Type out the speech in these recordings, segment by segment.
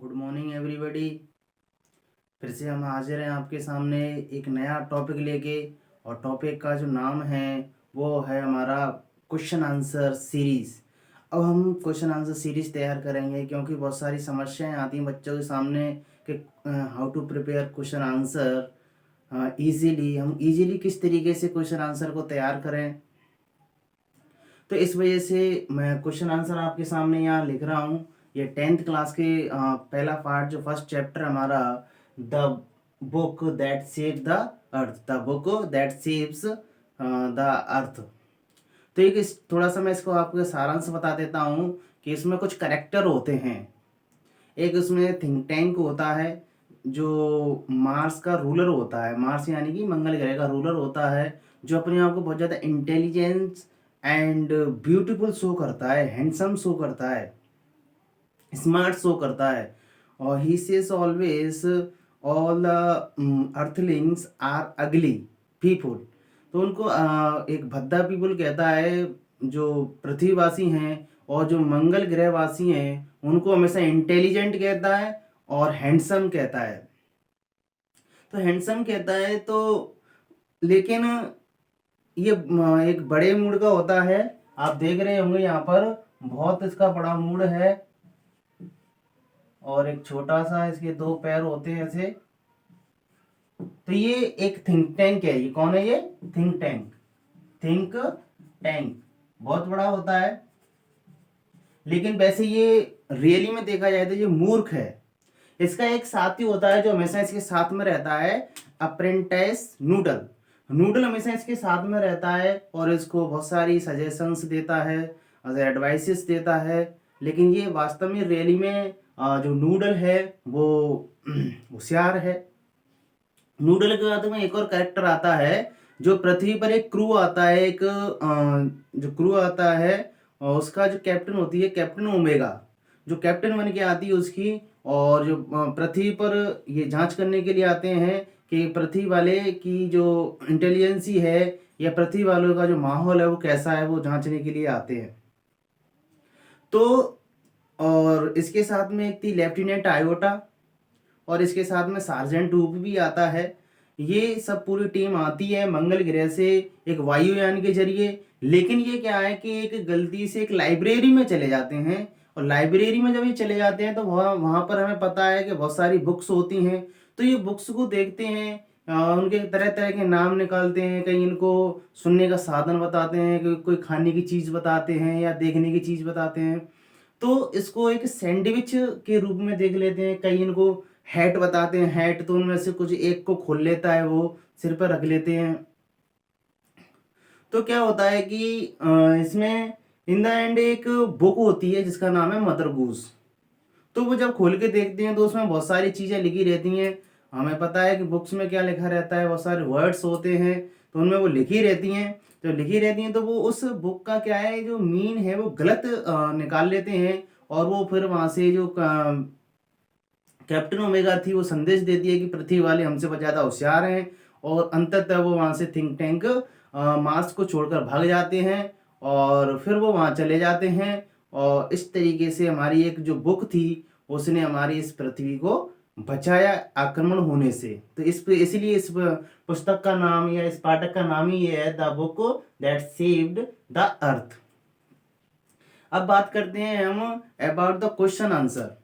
Good morning everybody. फिर से हम हाजिर हैं आपके सामने एक नया टॉपिक लेके। और टॉपिक का जो नाम है वो है हमारा क्वेश्चन आंसर सीरीज़। अब हम क्वेश्चन आंसर सीरीज़ तैयार करेंगे क्योंकि बहुत सारी समस्याएं आती हैं बच्चों के सामने कि how to prepare question answer easily. हम इजीली किस तरीके से क्वेश्चन आंसर को तैयार करें, तो इस वजह से मैं क्वेश्चन आंसर आपके सामने यहाँ लिख रहा हूँ। ये 10th क्लास के पहला पार्ट जो फर्स्ट चैप्टर हमारा, the book that save the earth, the book that saves the earth. तो एक थोड़ा सा मैं इसको आपको सारांश बता देता हूँ कि इसमें कुछ करेक्टर होते हैं। एक उसमें थिंक टैंक होता है जो मार्स का रूलर होता है, मार्स यानी कि मंगल ग्रह का रूलर होता है, जो अपने आप को बहुत ज़्यादा इंटेलिजेंस एंड ब्यूटीफुल शो करता है, हैंडसम शो करता है, स्मार्ट शो करता है। और he says always all the earthlings are ugly people. तो उनको एक भद्दा पीपुल कहता है जो पृथ्वीवासी हैं, और जो मंगल ग्रहवासी हैं उनको हमेशा इंटेलिजेंट कहता है और हैंडसम कहता है। तो हैंडसम कहता है तो, लेकिन ये एक बड़े मूड का होता है। आप देख रहे होंगे यहाँ पर बहुत इसका बड़ा मूड है, और एक छोटा सा इसके दो पैर होते हैं ऐसे। तो ये एक थिंक टैंक है। ये कौन है? ये थिंक टैंक। थिंक टैंक बहुत बड़ा होता है, लेकिन वैसे ये रियली में देखा जाए तो ये मूर्ख है। इसका एक साथी होता है जो हमेशा इसके साथ में रहता है, अप्रेंटिस नूडल। नूडल हमेशा इसके साथ में रहता है और इसको बहुत सारी सजेशंस देता है, एडवाइसेस देता है। लेकिन ये वास्तव में रियली में जो नूडल है वो होशियार है। नूडल के बाद में एक और कैरेक्टर आता है, जो पृथ्वी पर एक क्रू आता है, एक जो क्रू आता है, और उसका जो कैप्टन होती है कैप्टन ओमेगा, जो कैप्टन बन के आती है उसकी। और जो पृथ्वी पर ये जांच करने के लिए आते हैं कि पृथ्वी वाले की जो इंटेलिजेंसी है या पृथ्वी वालों का जो माहौल है वो कैसा है, वो जांचने के लिए आते हैं। तो और इसके साथ में एक थी लेफ्टिनेंट आयोटा, और इसके साथ में सार्जेंट रूप भी आता है। ये सब पूरी टीम आती है मंगल ग्रह से एक वायुयान के जरिए। लेकिन ये क्या है कि एक गलती से एक लाइब्रेरी में चले जाते हैं, और लाइब्रेरी में जब ये चले जाते हैं तो वहाँ पर हमें पता है कि बहुत सारी बुक्स होती हैं। तो ये बुक्स को देखते हैं, उनके तरह तरह के नाम निकालते हैं, कहीं इनको सुनने का साधन बताते हैं, कोई खाने की चीज़ बताते हैं या देखने की चीज़ बताते हैं। तो इसको एक सैंडविच के रूप में देख लेते हैं। कई इनको हैट बताते हैं, हैट तो उनमें से कुछ एक को खोल लेता है, वो सिर पर रख लेते हैं। तो क्या होता है कि इसमें इन द एंड एक बुक होती है जिसका नाम है मदर गूस। तो वो जब खोल के देखते हैं तो उसमें बहुत सारी चीज़ें लिखी रहती हैं। हमें पता है कि बुक्स में क्या लिखा रहता है, बहुत सारे वर्ड्स होते हैं, तो उनमें वो लिखी रहती हैं। तो लिखी रहती हैं तो वो उस बुक का क्या है, जो मीन है वो गलत निकाल लेते हैं। और वो फिर वहाँ से जो कैप्टन ओमेगा थी वो संदेश देती है कि पृथ्वी वाले हमसे बहुत ज़्यादा होशियार हैं, और अंततः वो वहाँ से थिंक टैंक मार्स को छोड़कर भाग जाते हैं, और फिर वो वहाँ चले जाते हैं। और इस तरीके से हमारी एक जो बुक थी उसने हमारी इस पृथ्वी को बचाया आक्रमण होने से। तो इसलिए इस पुस्तक का नाम या इस पाठक का नाम ही ये है, the book that saved the earth. अब बात करते हैं हम about the question answer.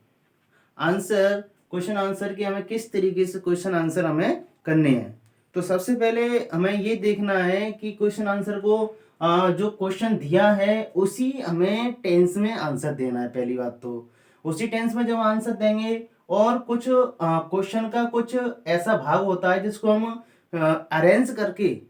Question answer की हमें किस तरीके से क्वेश्चन आंसर हमें करने हैं। तो सबसे पहले हमें ये देखना है कि क्वेश्चन आंसर को जो क्वेश्चन दिया है उसी हमें टेंस में आंसर देना है। पहली बात तो उसी टेंस में जब आंसर देंगे, और कुछ क्वेश्चन का कुछ ऐसा भाग होता है जिसको हम अरेंज करके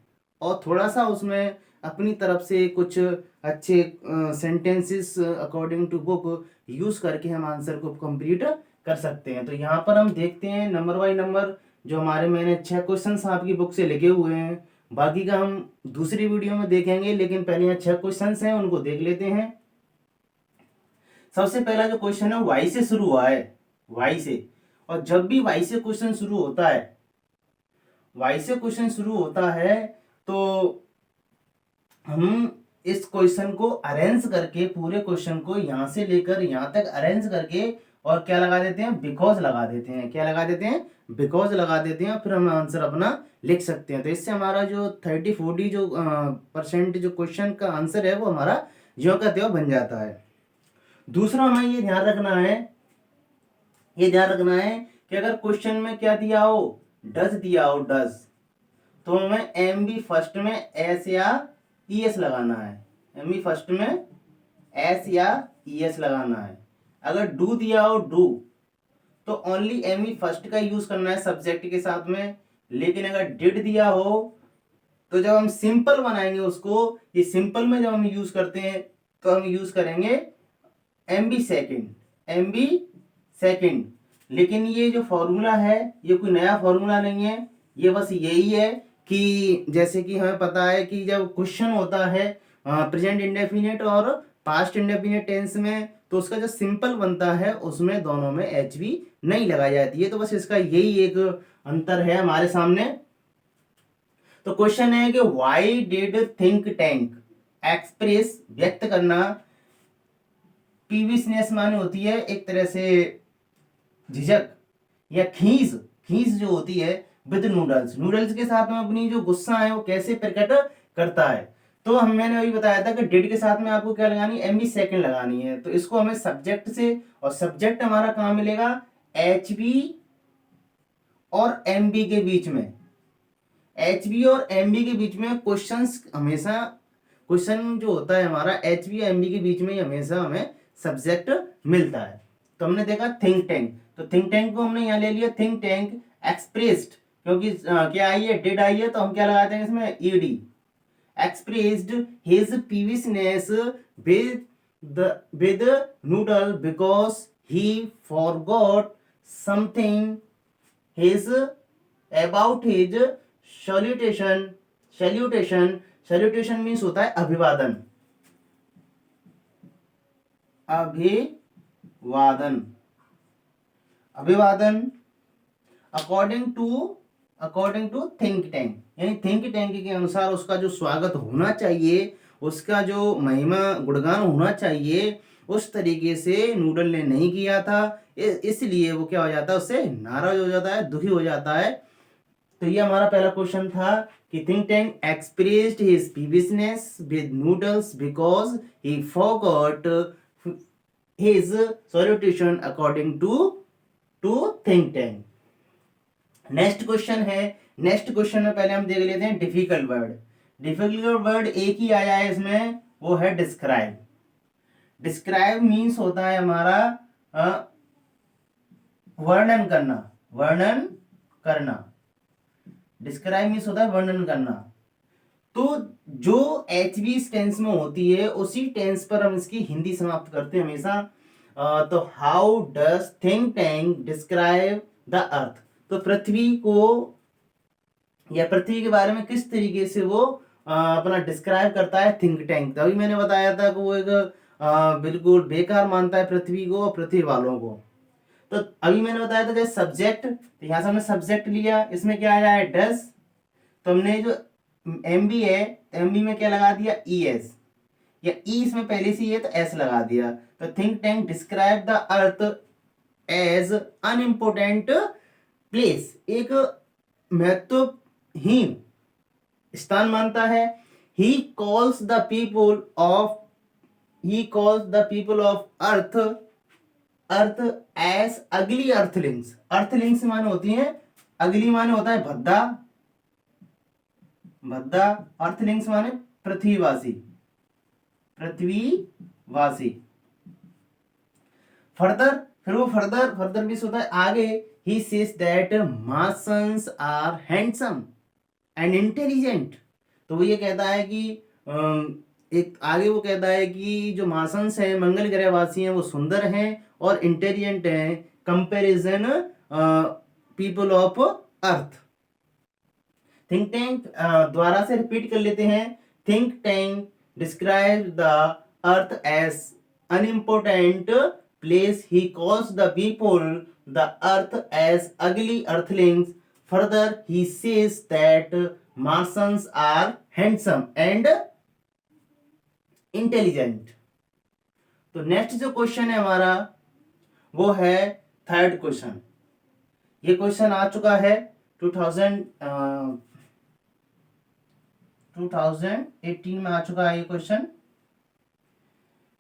और थोड़ा सा उसमें अपनी तरफ से कुछ अच्छे sentences according to book use करके हम आंसर को कंप्लीट कर सकते हैं। तो यहाँ पर हम देखते हैं नंबर बाय नंबर, जो हमारे मैंने 6 क्वेश्चंस आपकी बुक से लिखे हुए हैं। बाकी का हम दूसरी वीडियो में देखेंगे, लेकिन पहले यहाँ 6 क्वेश्चंस हैं उनको देख लेते हैं। सबसे पहला जो क्वेश्चन है वाई से शुरू हुआ है, वाई से। और जब भी वाई से क्वेश्चन शुरू होता है, वाई से क्वेश्चन शुरू होता है, तो हम इस क्वेश्चन को अरेंज करके, पूरे क्वेश्चन को यहां से लेकर यहां तक अरेंज करके और क्या लगा देते हैं, बिकॉज लगा देते हैं। क्या लगा देते हैं, बिकॉज लगा देते हैं, फिर हम आंसर अपना लिख सकते हैं। तो इससे हमारा जो 30-40 जो % जो क्वेश्चन का आंसर है वो हमारा ज्यों का त्यों बन जाता है। दूसरा हमें ये ध्यान रखना है, ये ध्यान रखना है कि अगर क्वेश्चन में क्या दिया हो, डज दिया हो, डज, तो हमें एम बी फर्स्ट में एस या ई एस लगाना है। एम बी फर्स्ट में एस या ई एस लगाना है। अगर डू दिया हो, डू, तो ओनली एम ई फर्स्ट का यूज करना है सब्जेक्ट के साथ में। लेकिन अगर डिड दिया हो तो जब हम सिंपल बनाएंगे उसको, ये सिंपल में जब हम यूज करते हैं तो हम यूज करेंगे M B second, M B second. लेकिन ये जो फॉर्मूला है ये कोई नया फॉर्मूला नहीं है, ये बस यही है कि जैसे कि हमें पता है कि जब क्वेश्चन होता है प्रेजेंट इंडेफिनिट और पास्ट इंडेफिनिट टेंस में, तो उसका जो सिंपल बनता है उसमें दोनों में एच बी नहीं लगाई जाती है। तो बस इसका यही एक अंतर है हमारे सामने। तो क्वेश्चन है कि why did think tank express, व्यक्त करना, पीवीसनेस माने होती है एक तरह से झिझक या खींच, खींच जो होती है विद नूडल्स, नूडल्स के साथ में अपनी जो गुस्सा है वो कैसे प्रकट करता है। तो हम मैंने अभी बताया था कि डिड के साथ में आपको क्या लगानी है, एम बी सेकेंड लगानी है। तो इसको हमें सब्जेक्ट से, और सब्जेक्ट हमारा कहाँ मिलेगा, एच बी और एम बी के बीच में। एच बी और एम बी के बीच में क्वेश्चंस हमेशा, क्वेश्चन जो होता है हमारा एच बी एम बी के बीच में हमेशा हमें सब्जेक्ट मिलता है। तो हमने देखा थिंक टैंक, तो थिंक टैंक को हमने यहाँ ले लिया थिंक टैंक एक्सप्रेस्ड, क्योंकि क्या आई है, डिड आई है, तो हम क्या लगाते हैं इसमें, ED. expressed his peevishness with noodle because he forgot something his about his salutation, salutation means होता है अभिवादन, अभिवादन, अभिवादन अकॉर्डिंग टू थिंक टैंक, यानी थिंक टैंक के अनुसार उसका जो स्वागत होना चाहिए, उसका जो महिमा गुणगान होना चाहिए, उस तरीके से नूडल ने नहीं किया था, इसलिए वो क्या हो जाता है, उससे नाराज हो जाता है, दुखी हो जाता है। तो ये हमारा पहला क्वेश्चन था कि think tank expressed his peevishness with noodles because he forgot his solution according to think tank. Next question है, नेक्स्ट क्वेश्चन में पहले हम देख लेते हैं डिफिकल्ट वर्ड। डिफिकल्ट वर्ड एक ही आया है इसमें, वो है डिस्क्राइब। डिस्क्राइब मीन्स होता है हमारा वर्णन करना, वर्णन करना। डिस्क्राइब मीन्स होता है वर्णन करना। तो जो एच बी टेंस में होती है उसी टेंस पर हम इसकी हिंदी समाप्त करते हैं हमेशा। तो how does think Tank describe the अर्थ, तो पृथ्वी को या पृथ्वी के बारे में किस तरीके से वो अपना डिस्क्राइब करता है थिंक टैंक। तभी मैंने बताया था कि वो एक बिल्कुल बेकार मानता है पृथ्वी को और पृथ्वी वालों को। तो अभी मैंने बताया था जैसे सब्जेक्ट, तो यहां से हमने सब्जेक्ट लिया, इसमें क्या आया है, डस। तो हमने जो एम बी है, एम बी में क्या लगा दिया, ई एस, या ई इसमें पहले से ही है तो एस लगा दिया। तो Think Tank describe the Earth as unimportant place, एक महत्वहीन स्थान मानता है। He calls the people of Earth as ugly earthlings. Earthlings माने होती हैं, अगली माने होता है भद्दा, भद्दा। अर्थलिंग्स माने पृथ्वीवासी, पृथ्वीवासी। फर्दर, फिर वो फर्दर भी होता है आगे। He says that Martians are handsome and intelligent। तो वो ये कहता है कि एक आगे वो कहता है कि जो मार्सन्स हैं, मंगल ग्रहवासी हैं, वो सुंदर हैं और इंटेलिजेंट हैं comparison people of Earth. Think Tank द्वारा से रिपीट कर लेते हैं। Think Tank describe the Earth as unimportant place. He calls the people the earth as ugly earthlings. Further, he says that Martians are handsome and intelligent. तो next जो question है हमारा वो है थर्ड क्वेश्चन। ये क्वेश्चन आ चुका है 2018 में आ चुका है ये क्वेश्चन।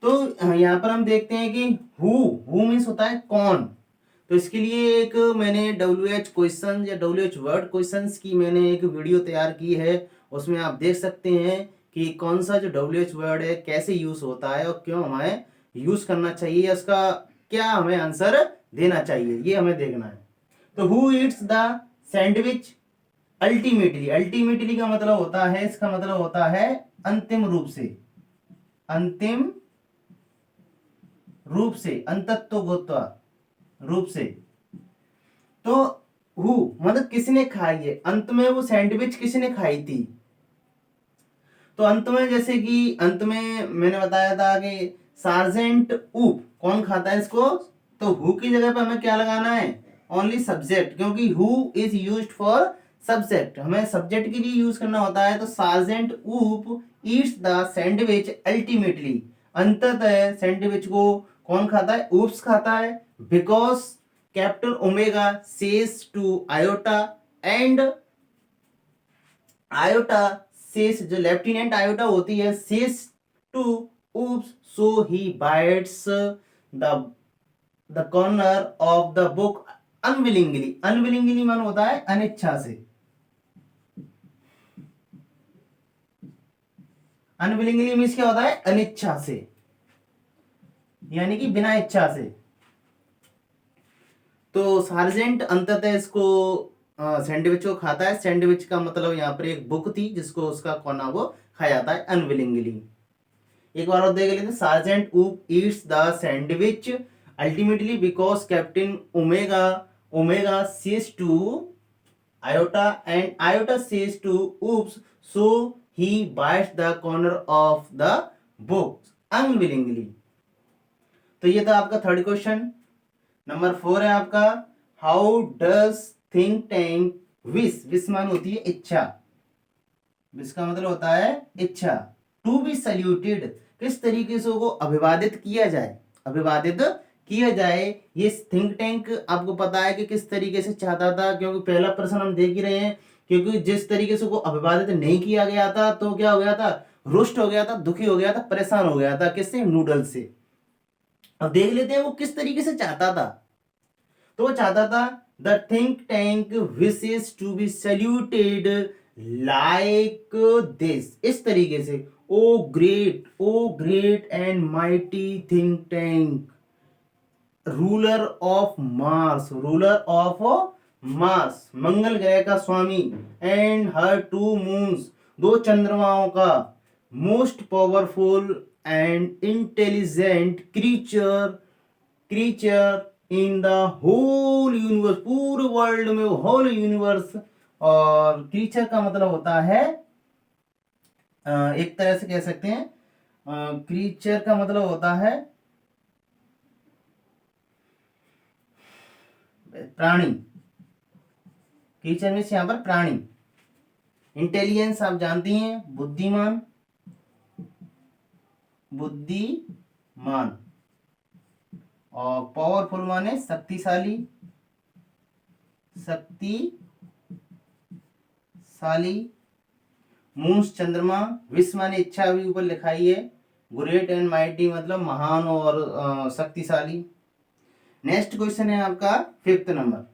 तो यहाँ पर हम देखते हैं कि हु मीन्स होता है कौन। तो इसके लिए एक मैंने WH क्वेश्चन या WH वर्ड क्वेश्चंस की मैंने एक वीडियो तैयार की है। उसमें आप देख सकते हैं कि कौन सा जो WH वर्ड है कैसे यूज होता है और क्यों हमें यूज करना चाहिए, या उसका क्या हमें आंसर देना चाहिए, ये हमें देखना है। तो who Yeats the sandwich ultimately, ultimately का मतलब होता है, इसका मतलब होता है अंतिम रूप से, अंतिम रूप से, अंतत्व गोत्वा रूप से। तो हु मतलब किसने खाई है, अंत में वो सैंडविच किसने खाई थी। तो अंत में जैसे कि अंत में मैंने बताया था कि सार्जेंट ऊप कौन खाता है इसको, तो हु की जगह पे हमें क्या लगाना है, ओनली सब्जेक्ट, क्योंकि who is used for subject, हमें सब्जेक्ट के लिए यूज करना होता है। तो sergeant Oop eats the sandwich ultimately, अंततः सैंडविच को कौन खाता है, ऊप्स खाता है। Because capital Omega says to Iota, and Iota says, जो लेफ्टिनेंट आयोटा होती है, says to oops, so he bites the corner of the book unwillingly, unwillingly मान होता है अनिच्छा से, unwillingly मीन्स क्या होता है, अनिच्छा से, यानी कि बिना इच्छा से। तो सार्जेंट अंततः इसको सैंडविच को खाता है। सैंडविच का मतलब यहाँ पर एक बुक थी जिसको उसका कोना वो खाया जाता है अनविलिंगली। एक बार और देख लेते, sergeant Oop eats the sandwich ultimately because captain Omega, Omega says to Iota and Iota says to Oops, so he bites the corner of the book unwillingly. तो ये था आपका थर्ड क्वेश्चन। नंबर 4 है आपका, how does think tank wish, wish मान होती है इच्छा, विश का मतलब होता है इच्छा, टू बी सल्यूटेड, किस तरीके से वो अभिवादित किया जाए, अभिवादित किया जाए। ये थिंक टैंक आपको पता है कि किस तरीके से चाहता था, क्योंकि पहला प्रश्न हम देख ही रहे हैं, क्योंकि जिस तरीके से वो अभिवादित नहीं किया गया था तो क्या हो गया था, रुष्ट हो गया था, दुखी हो गया था, परेशान हो गया था, किससे, नूडल से। अब देख लेते हैं वो किस तरीके से चाहता था। तो वो चाहता था, the think tank wishes to be saluted like this, इस तरीके से, O great and mighty think tank, ruler of Mars, ruler of Mars, मंगल ग्रह का स्वामी, एंड हर टू मून्स, दो चंद्रमाओं का, most powerful and intelligent creature in the whole universe, पूरे वर्ल्ड में, होल यूनिवर्स। और क्रीचर का मतलब होता है एक तरह से कह सकते हैं, क्रीचर का मतलब होता है प्राणी, क्रीचर मीन्स यहाँ पर प्राणी। इंटेलिजेंस आप जानती हैं, बुद्धिमान, बुद्धिमान, और पावरफुल माने शक्तिशाली, शक्तिशाली, मून्स चंद्रमा, विश्व माने इच्छा भी ऊपर लिखाई है, ग्रेट एंड माइटी मतलब महान और शक्तिशाली। नेक्स्ट क्वेश्चन है आपका 5th नंबर,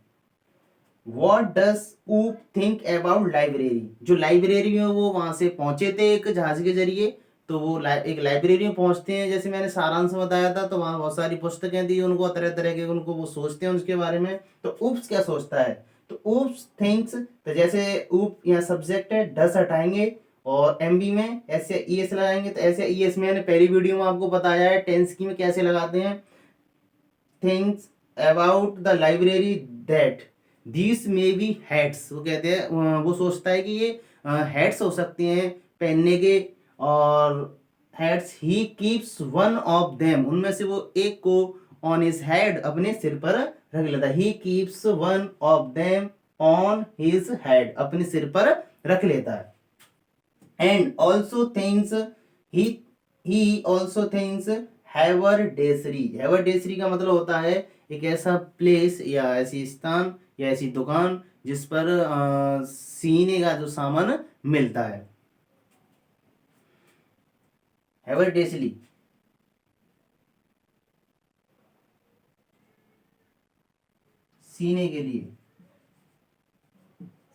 व्हाट डज ऊप थिंक अबाउट लाइब्रेरी, जो लाइब्रेरी में वो वहां से पहुंचे थे एक जहाज के जरिए, तो वो एक लाइब्रेरी में पहुंचते हैं, जैसे मैंने सारांश बताया था, तो वहां बहुत सारी पुस्तकें दी उनको, तरह तरह के, उनको वो सोचते हैं उसके बारे में। तो ऊप्स क्या सोचता है, तो ऊप्स थिंक्स, तो जैसे ऊप यहाँ सब्जेक्ट है, डस हटाएंगे और एमबी में ऐसे ईएस लगाएंगे, तो ऐसे ईएस मैंने पहली वीडियो में आपको बताया है टेंस की में कैसे लगाते हैं। Thinks about the library that these may be hats, वो कहते हैं, वो सोचता है कि ये हैट्स हो सकते हैं पहनने के, और hats, he keeps one of them, उनमें से वो एक को ऑन हिज हेड, अपने सिर पर रख लेता है, he keeps one of them on his head, अपने सिर पर रख लेता है। And also things, he also things haver dessery, haver dessery का मतलब होता है एक ऐसा प्लेस या ऐसी स्थान या ऐसी दुकान जिस पर सीने का जो सामान मिलता है। हैबिटेशली, सीने के लिए,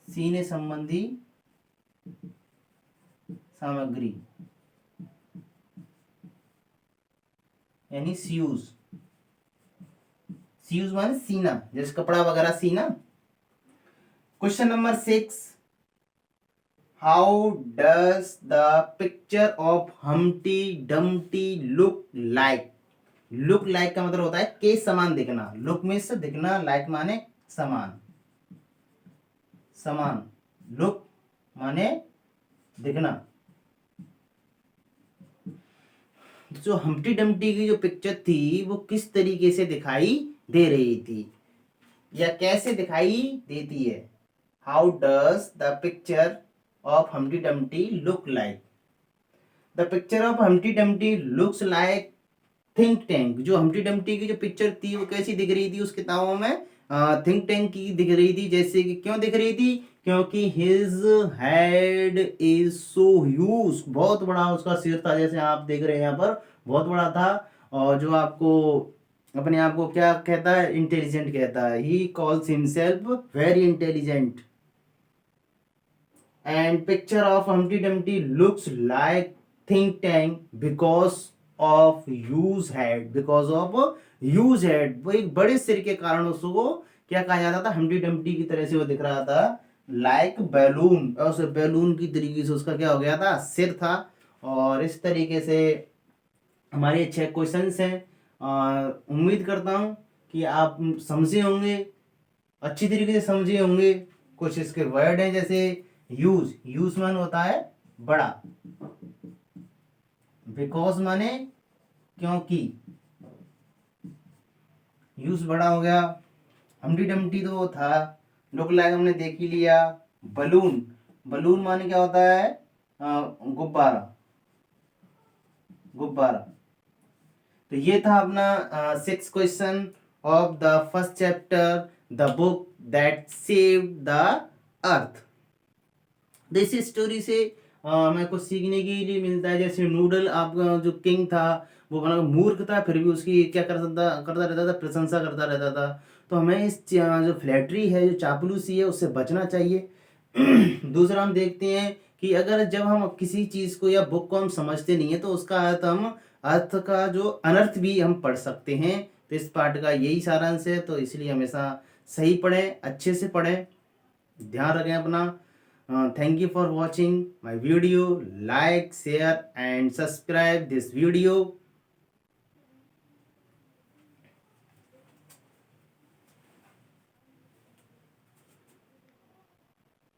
सीने संबंधी सामग्री यानी सीयूज। सीयूज माने सीना, जैसे कपड़ा वगैरह सीना। Question number 6, how does the picture of Humpty Dumpty look like. Look like का मतलब होता है के समान दिखना। लुक में से दिखना, लाइक माने समान, समान। लुक माने दिखना। जो हम्टी डम्टी की जो पिक्चर थी वो किस तरीके से दिखाई दे रही थी या कैसे दिखाई देती है। How does the picture of Humpty Dumpty look like. The picture of Humpty Dumpty looks like think tank. जो हम्टी डम्टी की जो पिक्चर थी वो कैसी दिख रही थी उस किताबों में, थिंक टैंक की दिख रही थी। जैसे कि क्यों दिख रही थी, क्योंकि his head is so huge, बहुत बड़ा उसका सिर था, जैसे आप देख रहे हैं यहाँ पर, बहुत बड़ा था। और जो आपको अपने आप को क्या कहता है, इंटेलिजेंट कहता है। He calls himself very intelligent. And picture of Humpty Dumpty looks like think tank because of huge head, because of huge head. वो एक बड़े सिर के कारण उसको क्या कहा जाता था, हम्टी डम्टी की तरह से वो दिख रहा था, लाइक बैलून। और उस बैलून की तरीके से उसका क्या हो गया था, सिर था। और इस तरीके से हमारे 6 क्वेश्चंस हैं। उम्मीद करता हूं कि आप समझे होंगे, अच्छी तरीके से समझे होंगे। कुछ इसके वर्ड हैं जैसे यूज, यूज मान होता है बड़ा, बिकॉज माने क्योंकि, यूज बड़ा हो गया। हम्टी डम्टी तो वो था, लुक लाइक हमने देख ही लिया। बलून, बलून माने क्या होता है, गुब्बारा, गुब्बारा। तो ये था अपना 6 question of the first chapter, the book that saved the earth. इस स्टोरी से हमें कुछ सीखने के लिए मिलता है। जैसे नूडल, आपका जो किंग था वो बना मूर्ख था, फिर भी उसकी क्या करता रहता था, प्रशंसा करता रहता था। तो हमें इस जो फ्लैटरी है, जो चापलूसी है, उससे बचना चाहिए। दूसरा हम देखते हैं कि अगर जब हम किसी चीज को या बुक को हम समझते नहीं है तो उसका अर्थ का जो अनर्थ भी हम पढ़ सकते हैं। तो इस पार्ट का यही सारांश है। तो इसलिए हमेशा सही पढ़ें, अच्छे से पढ़ें, ध्यान रखें अपना। Thank you for watching my video. Like, share and subscribe this video.